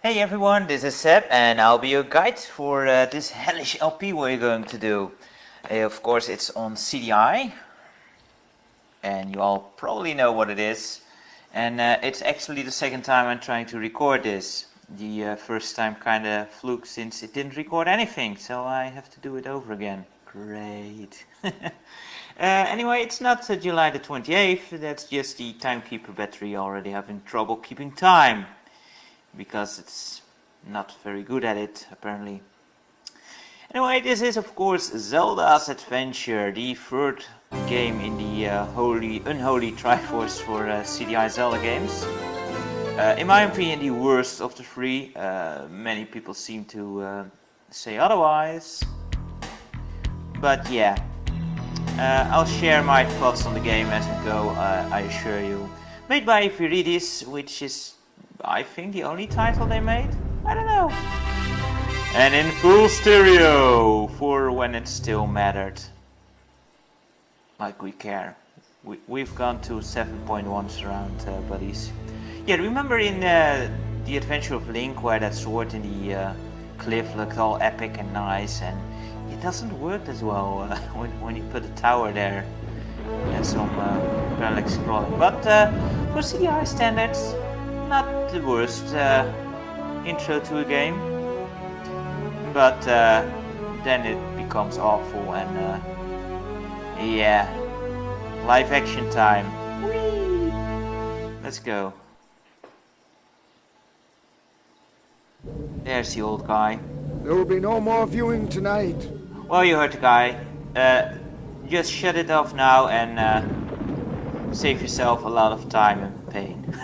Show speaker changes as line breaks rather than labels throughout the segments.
Hey everyone, this is Seb and I'll be your guide for this hellish LP we're going to do. Of course it's on CDI and you all probably know what it is. And it's actually the second time I'm trying to record this. The first time kinda fluke since it didn't record anything, so I have to do it over again. Great. Anyway, it's not July the 28th, that's just the timekeeper battery already having trouble keeping time. Because it's not very good at it, apparently. Anyway, this is of course Zelda's Adventure, the third game in the unholy Triforce for CDI Zelda games. In my opinion, the worst of the three. Many people seem to say otherwise. But yeah, I'll share my thoughts on the game as we go, I assure you. Made by Viridis, which is, I think, the only title they made? I don't know. And in full stereo, for when it still mattered. Like we care. We've gone to 7.1 surround, buddies. Yeah, remember in the Adventure of Link where that sword in the cliff looked all epic and nice, and it doesn't work as well when you put a tower there and some parallax scrolling. But for CDI standards, not the worst intro to a game, but then it becomes awful and yeah, live action time. Whee! Let's go. There's the old guy.
There will be no more viewing tonight.
Well, you heard the guy. Just shut it off now and save yourself a lot of time and pain.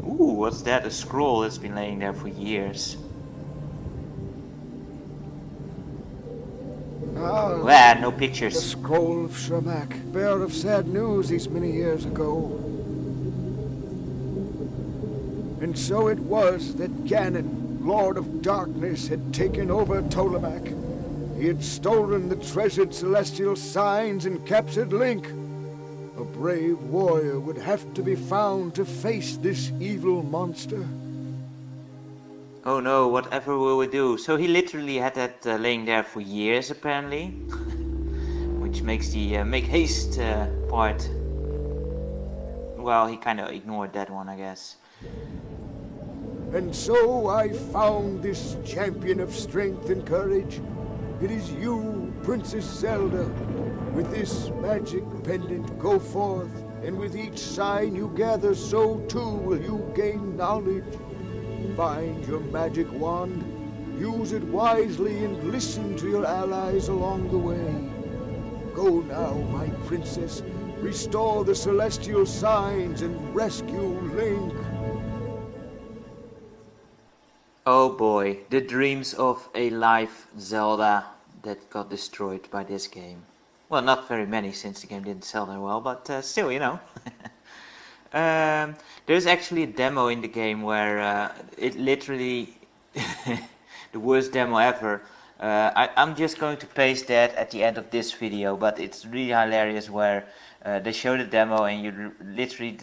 Ooh, what's that? A scroll that's been laying there for years. Well, no pictures.
The scroll of Shermak, bearer of sad news these many years ago. And so it was that Ganon, Lord of Darkness, had taken over Ptolemaic. He had stolen the treasured celestial signs and captured Link. A brave warrior would have to be found to face this evil monster.
Oh no, whatever will we do? So he literally had that laying there for years, apparently. Which makes the make haste part... Well, he kind of ignored that one, I guess.
And so I found this champion of strength and courage. It is you, Princess Zelda. With this magic pendant, go forth, and with each sign you gather, so too will you gain knowledge. Find your magic wand, use it wisely, and listen to your allies along the way. Go now, my princess, restore the celestial signs and rescue Link.
Oh boy, the dreams of a live Zelda that got destroyed by this game. Well, not very many since the game didn't sell that well, but still, you know. There's actually a demo in the game where it literally, the worst demo ever. I'm just going to paste that at the end of this video, but it's really hilarious where they show the demo and you literally,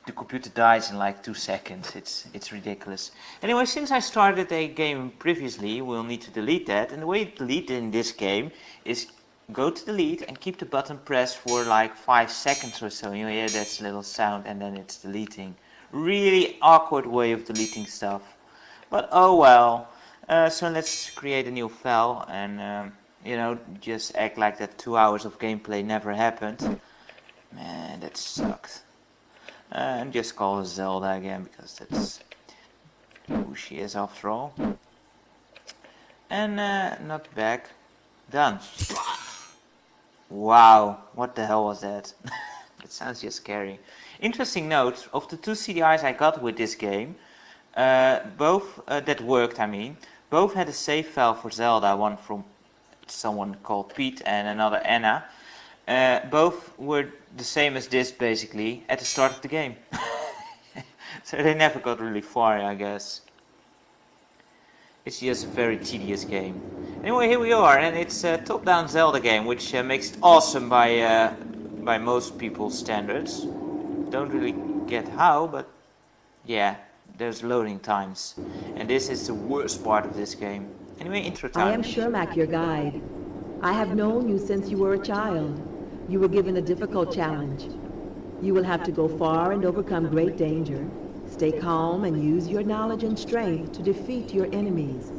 the computer dies in like 2 seconds. It's ridiculous. Anyway, since I started a game previously, we'll need to delete that. And the way to delete in this game is go to delete and keep the button pressed for like 5 seconds or so. You hear that little sound and then it's deleting. Really awkward way of deleting stuff. But oh well. So let's create a new file and you know, just act like that 2 hours of gameplay never happened. Man, that sucked. And just call her Zelda again because that's who she is after all. And not back. Done. Wow, what the hell was that? It sounds just scary. Interesting note, of the 2 CDIs I got with this game, both that worked, I mean, both had a save file for Zelda, one from someone called Pete and another Anna. Both were the same as this basically at the start of the game. So they never got really far, I guess. It's just a very tedious game. Anyway, here we are, and it's a top-down Zelda game, which makes it awesome by most people's standards. Don't really get how, but yeah, there's loading times. And this is the worst part of this game. Anyway, intro
I
time.
am Shermac, your guide. I have known you since you were a child. You were given a difficult challenge. You will have to go far and overcome great danger. Stay calm and use your knowledge and strength to defeat your enemies.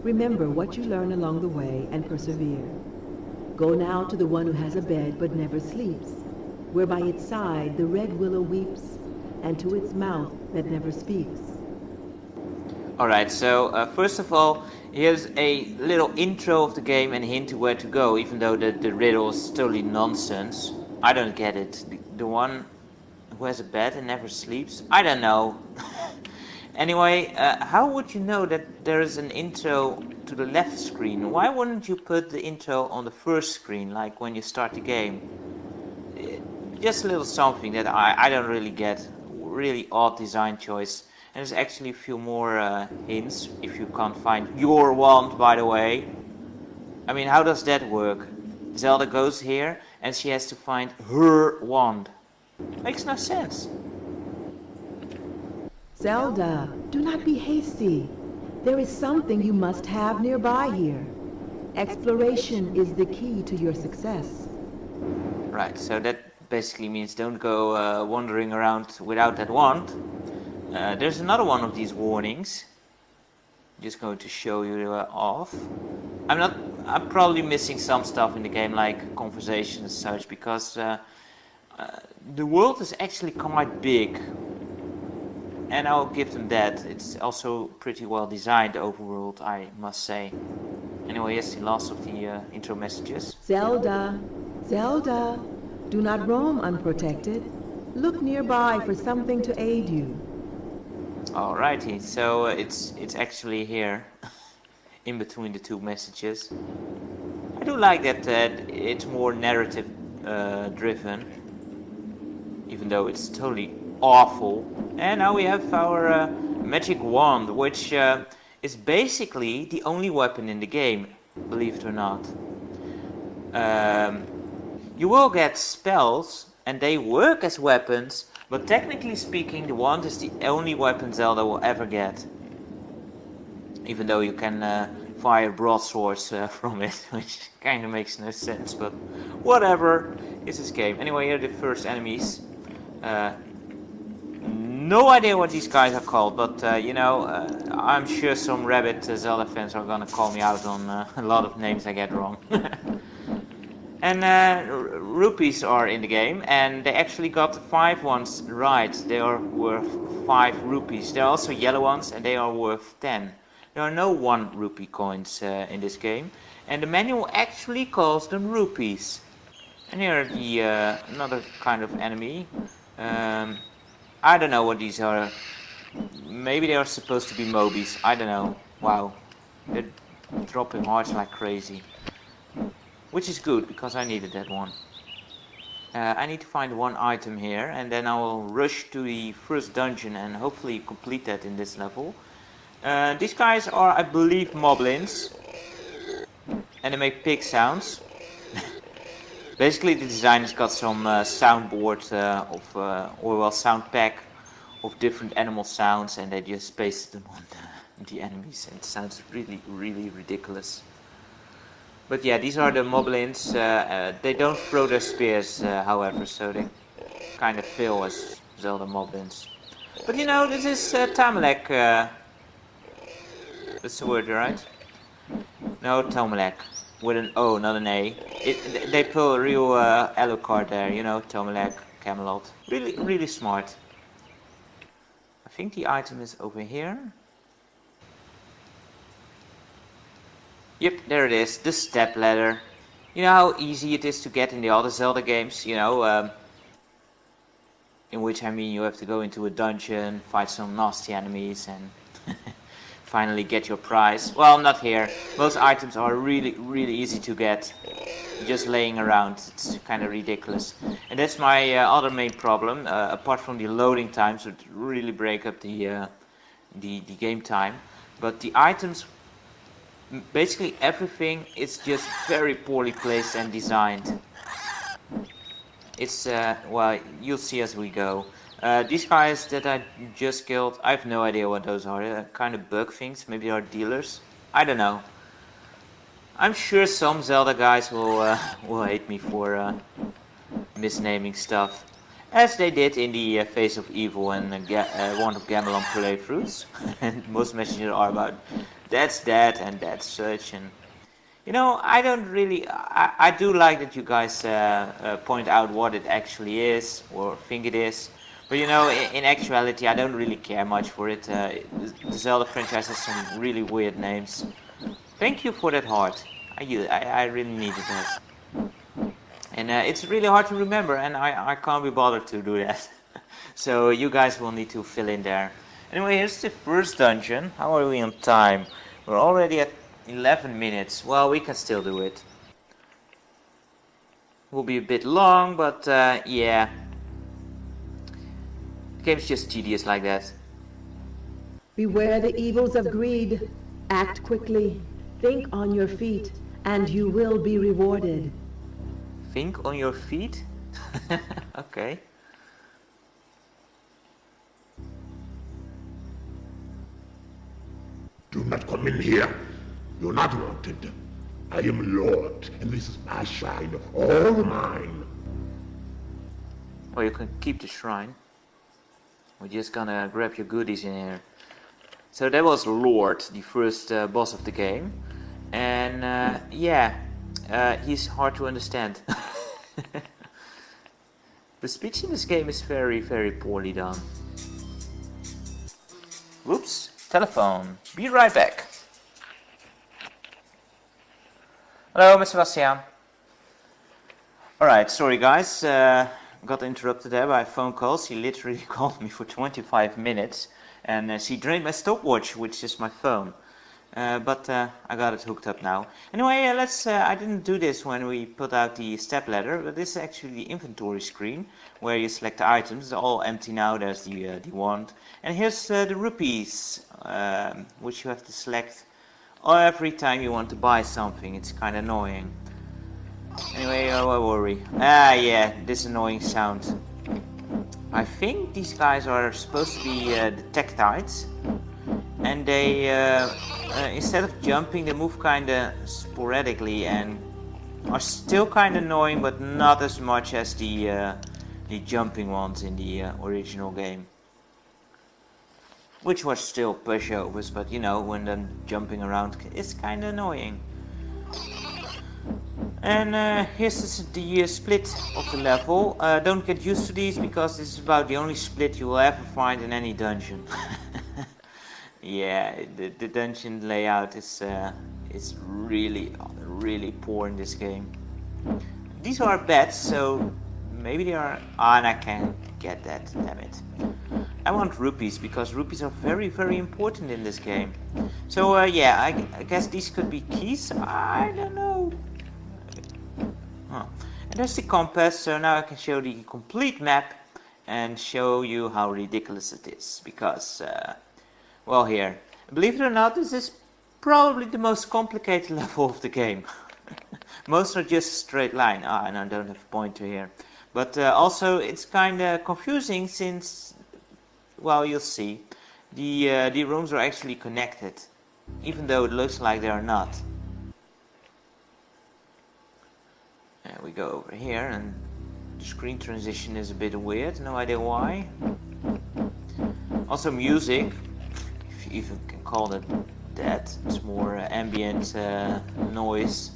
Remember what you learn along the way and persevere. Go now to the one who has a bed but never sleeps, where by its side the red willow weeps, and to its mouth that never speaks.
Alright, so first of all, here's a little intro of the game and a hint to where to go, even though the riddle is totally nonsense. I don't get it. The one who has a bed and never sleeps? I don't know. Anyway, how would you know that there is an intro to the left screen? Why wouldn't you put the intro on the first screen, like when you start the game? Just a little something that I don't really get. Really odd design choice. And there's actually a few more hints, if you can't find your wand, by the way. I mean, how does that work? Zelda goes here and she has to find her wand. Makes no sense.
Zelda, do not be hasty. There is something you must have nearby here. Exploration is the key to your success.
Right, so that basically means don't go wandering around without that wand. There's another one of these warnings. Just going to show you off. I'm probably missing some stuff in the game, like conversations and such, because the world is actually quite big. And I'll give them that. It's also pretty well designed, Overworld, I must say. Anyway, here's the last of the intro messages.
Zelda, Zelda, do not roam unprotected. Look nearby for something to aid you.
Alrighty, so it's actually here, in between the two messages. I do like that it's more narrative driven, even though it's totally awful. And now we have our magic wand, which is basically the only weapon in the game, believe it or not. You will get spells, and they work as weapons, but technically speaking, the wand is the only weapon Zelda will ever get. Even though you can fire broadswords from it, which kind of makes no sense, but whatever, it's this game. Anyway, here are the first enemies. No idea what these guys are called, but you know, I'm sure some rabid Zelda fans are gonna call me out on a lot of names I get wrong. And rupees are in the game, and they actually got 5 ones right. They are worth 5 rupees. There are also yellow ones, and they are worth 10. There are no 1 rupee coins in this game, and the manual actually calls them rupees. And here are the another kind of enemy. I don't know what these are. Maybe they are supposed to be Mobies. I don't know. Wow, they're dropping hearts like crazy. Which is good, because I needed that one. I need to find 1 item here, and then I will rush to the first dungeon and hopefully complete that in this level. These guys are, I believe, moblins. And they make pig sounds. Basically, the designers got some soundboard or well, sound pack of different animal sounds, and they just pasted them on the enemies, and it sounds really, really ridiculous. But yeah, these are the moblins. They don't throw their spears, however, so they kind of feel as Zelda moblins. But you know, this is Tamalek. That's the word, right? No, Tamalek. With an O, not an A. They pull a real Alucard there, you know, Tamalek, Camelot. Really, really smart. I think the item is over here. Yep, there it is, the step ladder. You know how easy it is to get in the other Zelda games, you know, in which I mean you have to go into a dungeon, fight some nasty enemies, and finally get your prize. Well, not here. Most items are really, really easy to get, just laying around. It's kind of ridiculous. And that's my other main problem, apart from the loading times, which really break up the game time. But the items, basically everything is just very poorly placed and designed. It's, well, you'll see as we go. These guys that I just killed, I have no idea what those are. They're kind of bug things. Maybe they are dealers. I don't know. I'm sure some Zelda guys will hate me for misnaming stuff, as they did in the Face of Evil and Wand of Gamelon playthroughs. And most messages are about that's that and that's such. And you know, I don't really. I do like that you guys point out what it actually is or think it is. But you know, in actuality, I don't really care much for it. The Zelda franchise has some really weird names. Thank you for that heart. I really needed that. And it's really hard to remember, and I can't be bothered to do that. So you guys will need to fill in there. Anyway, here's the first dungeon. How are we on time? We're already at 11 minutes. Well, we can still do it. Will be a bit long, but yeah. The game's just tedious like that.
Beware the evils of greed. Act quickly. Think on your feet, and you will be rewarded.
Think on your feet? Okay.
Do not come in here. You're not wanted. I am Lort, and this is my shrine, all mine.
Well, you can keep the shrine. We're just gonna grab your goodies in here. So that was Lort, the first boss of the game. And yeah, he's hard to understand. The speech in this game is very, very poorly done. Whoops, telephone. Be right back. Hello, Mr. Bastian. Alright, sorry guys, got interrupted there by phone calls. He literally called me for 25 minutes and she drained my stopwatch, which is my phone. But I got it hooked up now. Anyway, I didn't do this when we put out the step ladder, but this is actually the inventory screen where you select the items. It's all empty now. There's the wand, and here's the rupees, which you have to select every time you want to buy something. It's kind of annoying. Anyway, don't worry. Yeah, this annoying sound. I think these guys are supposed to be the Tektites. And they, instead of jumping, they move kinda sporadically and are still kinda annoying, but not as much as the jumping ones in the original game. Which was still pushovers, but you know, when they're jumping around, it's kinda annoying. And here's the split of the level. Don't get used to these, because this is about the only split you will ever find in any dungeon. Yeah, the dungeon layout is really, really poor in this game. These are beds, so maybe they are... and I can't get that, damn it. I want rupees, because rupees are very, very important in this game. So yeah, I guess these could be keys? I don't know. Huh. And there's the compass, so now I can show the complete map and show you how ridiculous it is, because... well, here, believe it or not, this is probably the most complicated level of the game. Most are just a straight line. And I don't have a pointer here. But also, it's kind of confusing since, well, you'll see, the rooms are actually connected, even though it looks like they are not. And we go over here, and the screen transition is a bit weird. No idea why. Also, music. Even can call it that. It's more ambient noise,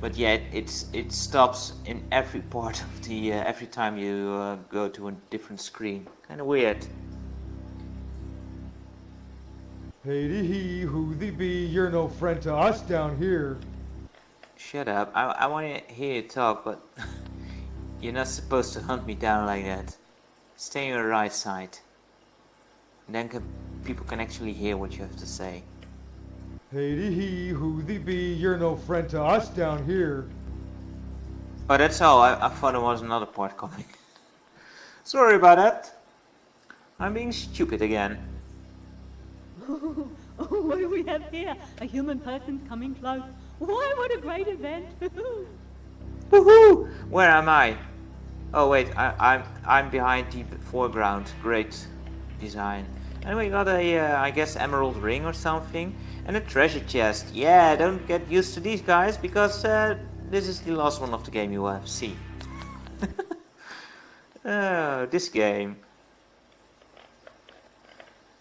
but yeah, it stops in every part of the every time you go to a different screen. Kind of weird.
Hey to he, who thee be, you're no friend to us down here.
Shut up. I want to hear you talk, but you're not supposed to hunt me down like that. Stay on your right side. Then people can actually hear what you have to say.
Hey to he, who thee be, you're no friend to us down here.
Oh, that's all. I thought there was another part coming. Sorry about that. I'm being stupid again.
Oh, what do we have here? A human person coming close. Why, what a great event!
Woohoo! Where am I? Oh wait, I'm behind the foreground. Great design. And we got a, I guess, emerald ring or something, and a treasure chest. Yeah, don't get used to these guys because this is the last one of the game you will have seen. Oh, this game.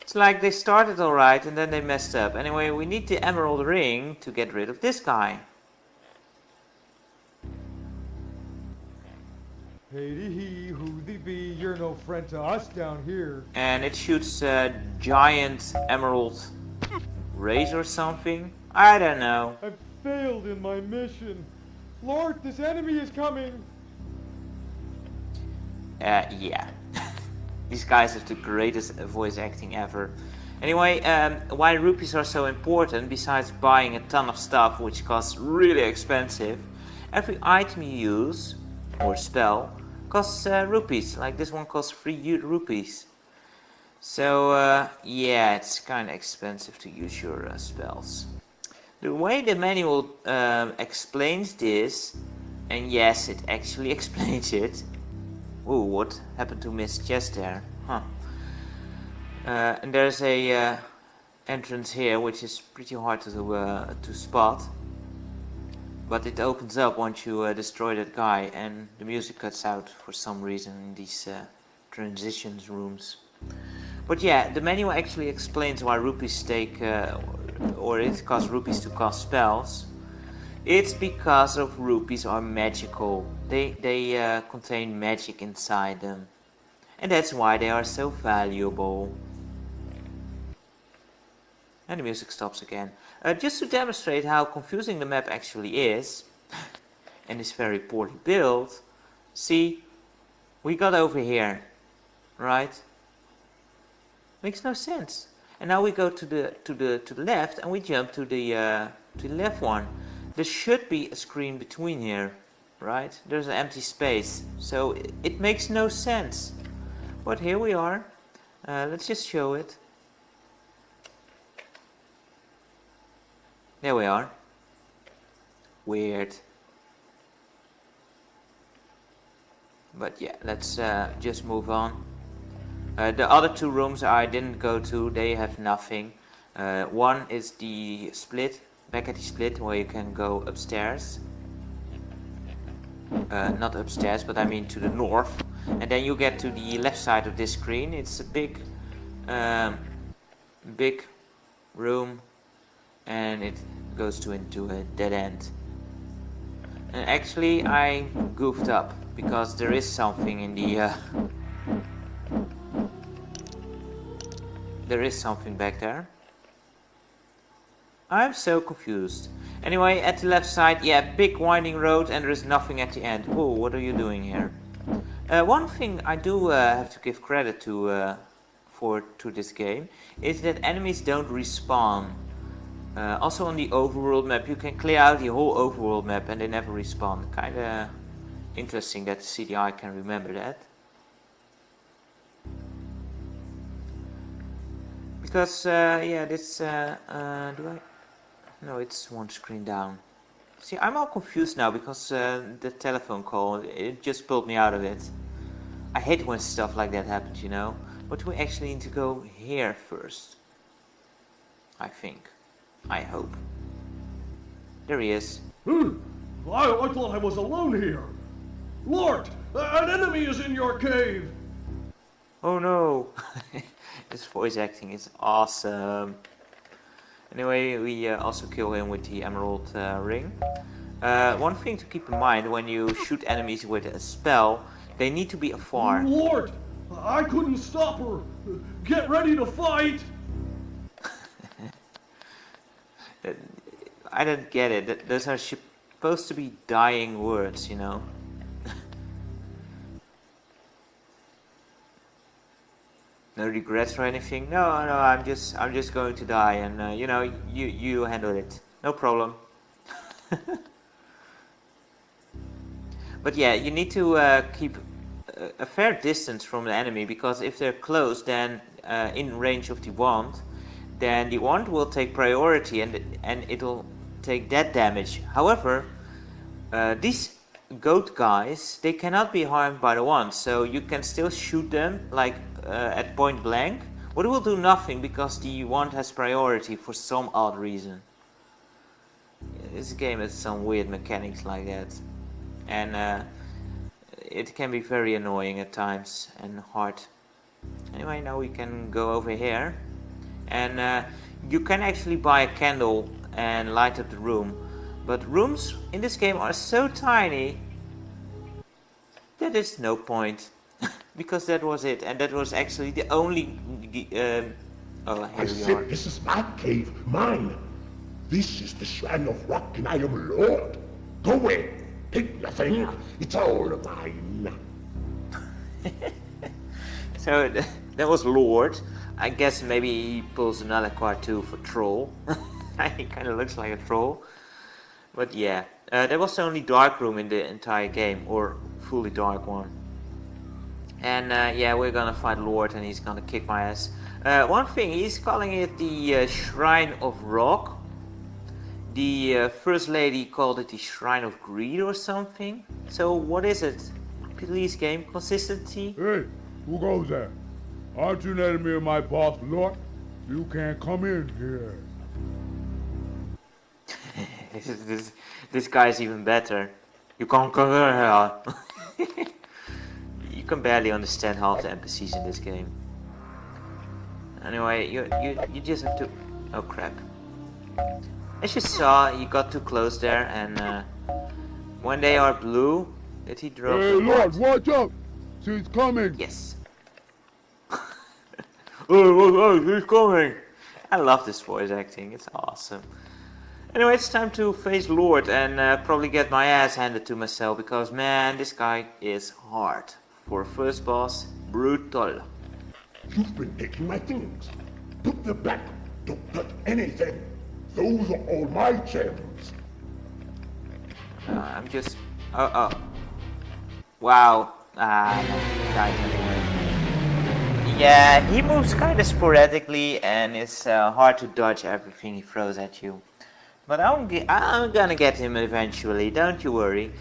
It's like they started alright and then they messed up. Anyway, we need the emerald ring to get rid of this guy.
Hey to he, who thee be, you're no friend to us down here.
And it shoots giant emerald rays or something. I don't know.
I've failed in my mission. Lord, this enemy is coming.
Yeah. These guys have the greatest voice acting ever. Anyway, why rupees are so important, besides buying a ton of stuff which costs really expensive, every item you use, or spell, costs rupees. Like this one costs 3 rupees. So yeah, it's kind of expensive to use your spells. The way the manual explains this, and yes, it actually explains it. Ooh, what happened to Miss Chest there? Huh. And there's a entrance here, which is pretty hard to spot. But it opens up once you destroy that guy, and the music cuts out for some reason in these transitions rooms. But yeah, the manual actually explains why rupees take, or it costs rupees to cast spells. It's because of rupees are magical. They contain magic inside them. And that's why they are so valuable. And the music stops again. Just to demonstrate how confusing the map actually is, and is very poorly built, see, we got over here, right? Makes no sense. And now we go to the left, and we jump to the left one. There should be a screen between here, right? There's an empty space, so it makes no sense. But here we are. Let's just show it. There we are. Weird. But yeah, let's just move on. The other two rooms I didn't go to, they have nothing. One is the split, back at the split, where you can go upstairs. Not upstairs, but I mean to the north. And then you get to the left side of this screen. It's a big room, and it goes into a dead end. And actually I goofed up, because there is something in the there is something back there. I'm so confused. Anyway, at the left side, yeah, big winding road, and there is nothing at the end. Oh, what are you doing here? One thing I do have to give credit to this game is that enemies don't respawn. Also on the Overworld map, you can clear out the whole Overworld map and they never respawn. Kinda interesting that the CDI can remember that. Because, yeah, this, do I? No, it's one screen down. See, I'm all confused now because the telephone call, it just pulled me out of it. I hate when stuff like that happens, you know. But we actually need to go here first. I think. I hope. There he is.
I thought I was alone here. Lort, an enemy is in your cave.
Oh no. This voice acting is awesome. Anyway, we also kill him with the emerald ring. One thing to keep in mind when you shoot enemies with a spell, they need to be afar.
Lort, I couldn't stop her. Get ready to fight.
I don't get it. Those are supposed to be dying words, you know. No regrets or anything? No, I'm just going to die, and you know, you handle it. No problem. But yeah, you need to keep a fair distance from the enemy, because if they're close, then in range of the wand, then the wand will take priority and it'll take that damage. However, these goat guys, they cannot be harmed by the wand, so you can still shoot them like at point blank, but it will do nothing because the wand has priority for some odd reason. This game has some weird mechanics like that, and it can be very annoying at times and hard. Anyway, now we can go over here, and you can actually buy a candle and light up the room, but rooms in this game are so tiny that is no point. Because that was it, and that was actually the only oh,
I
here we
said
are.
this is my cave, mine. This is the shrine of rock and I am Lord. Go away, take nothing, it's all mine.
So that was Lord. I guess maybe he pulls another card too for troll. He kind of looks like a troll. But yeah, there was the only dark room in the entire game, or fully dark one. And yeah, we're gonna fight Lord and he's gonna kick my ass. One thing, he's calling it the Shrine of Rock. The First Lady called it the Shrine of Greed or something. So what is it? Please game, consistency?
Hey, who goes there? Aren't you an enemy of my boss, Lort? You can't come in here.
This guy's even better. You can't come here. You can barely understand half the NPCs in this game. Anyway, you just have to... Oh crap. As you saw, you got too close there, and when they are blue, did he drop
Hey,
the
Lord,
board?
watch out! She's coming!
Yes. Oh, he's coming! I love this voice acting, it's awesome. Anyway, it's time to face Lord and probably get my ass handed to myself, because man, this guy is hard. For first boss, brutal.
You've been taking my things. Put them back. Don't touch anything. Those are all my gems.
I'm just... Oh. Wow. Died anyway. Yeah, he moves kind of sporadically and it's hard to dodge everything he throws at you. But I'm gonna get him eventually, don't you worry.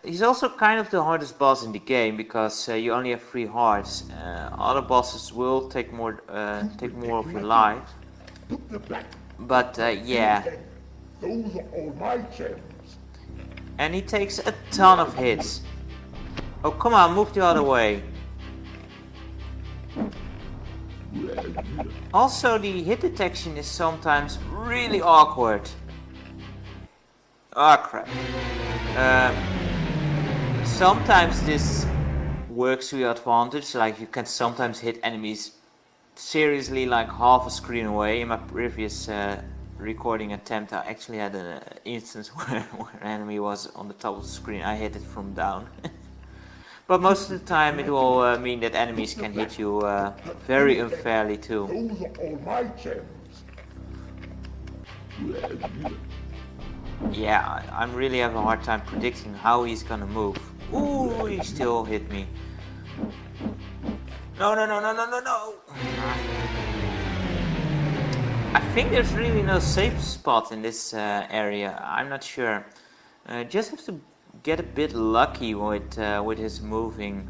He's also kind of the hardest boss in the game because you only have 3 hearts. Other bosses will take more of your life. But yeah.
Those are all my gems.
And he takes a ton of hits. Oh, come on, move the other way. Also, the hit detection is sometimes really awkward. Oh crap. Sometimes this works to your advantage, like you can sometimes hit enemies seriously like half a screen away. In my previous recording attempt, I actually had an instance where an enemy was on the top of the screen. I hit it from down. But most of the time it will mean that enemies can hit you very unfairly too.
Those are all my gems.
Yeah, I'm really having a hard time predicting how he's gonna move. Ooh, he still hit me. No. I think there's really no safe spot in this area. I'm not sure. Just have to get a bit lucky with his moving.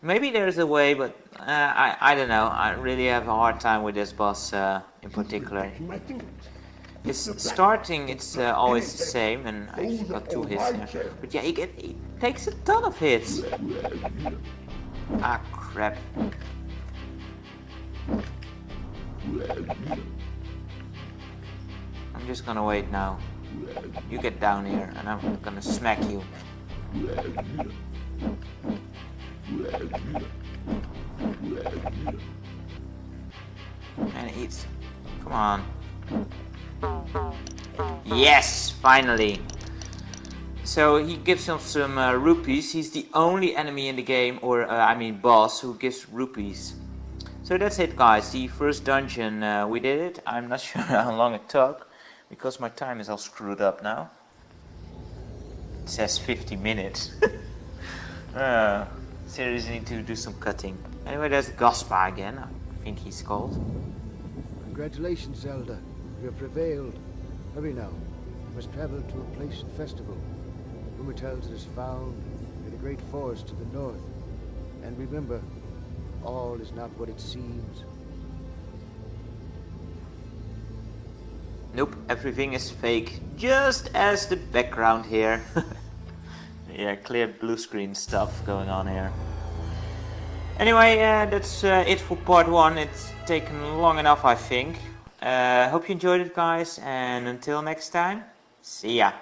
Maybe there's a way, but I don't know. I really have a hard time with this boss in particular. It's starting, it's always the same, and I got 2 hits here. But yeah, he takes a ton of hits. Ah, crap. I'm just gonna wait now. You get down here, and I'm gonna smack you. And it eats. Come on. Yes, finally. So he gives him some rupees. He's the only enemy in the game, or I mean boss, who gives rupees. So that's it, guys. The first dungeon, we did it. I'm not sure how long it took, because my time is all screwed up now. It says 50 minutes. Seriously, need to do some cutting. Anyway, there's Gaspa again, I think he's called.
Congratulations, Zelda. You have prevailed. Hurry now. You must travel to a place of festival. Rumor tells it is found in a great forest to the north. And remember, all is not what it seems.
Nope, everything is fake, just as the background here. Yeah, clear blue screen stuff going on here. Anyway, that's it for part 1. It's taken long enough, I think. Hope you enjoyed it, guys, and until next time, see ya!